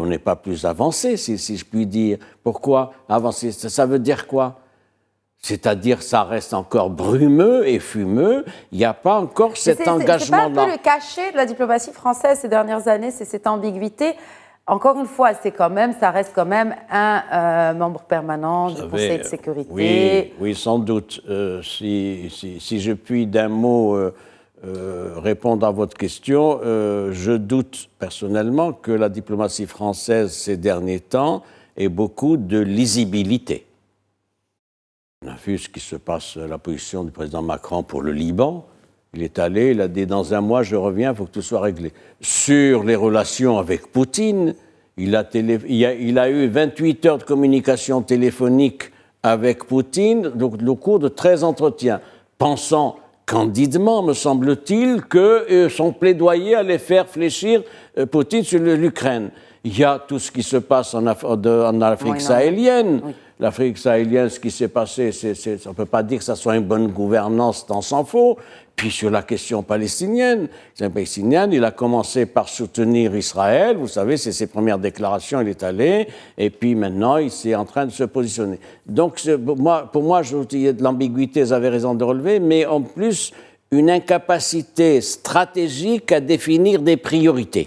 on n'est pas plus avancé, si je puis dire. Pourquoi avancer? Ça veut dire quoi? C'est-à-dire ça reste encore brumeux et fumeux, il n'y a pas encore cet engagement-là. C'est pas un peu le cachet de la diplomatie française ces dernières années, c'est cette ambiguïté. Encore une fois, ça reste quand même un membre permanent du Conseil de sécurité. Oui, sans doute. Si je puis d'un mot répondre à votre question, je doute personnellement que la diplomatie française ces derniers temps ait beaucoup de lisibilité. On a vu ce qui se passe, la position du président Macron pour le Liban. Il est allé, il a dit dans un mois, je reviens, il faut que tout soit réglé. Sur les relations avec Poutine, il a eu 28 heures de communication téléphonique avec Poutine, donc au cours de 13 entretiens, pensant candidement, me semble-t-il, que son plaidoyer allait faire fléchir Poutine sur l'Ukraine. Il y a tout ce qui se passe en Afrique sahélienne. Oui. L'Afrique sahélienne, ce qui s'est passé, on ne peut pas dire que ça soit une bonne gouvernance, tant s'en faut. Puis sur la question palestinienne, il a commencé par soutenir Israël. Vous savez, c'est ses premières déclarations, il est allé. Et puis maintenant, il est en train de se positionner. Donc, pour moi, il y a de l'ambiguïté, vous avez raison de relever, mais en plus, une incapacité stratégique à définir des priorités.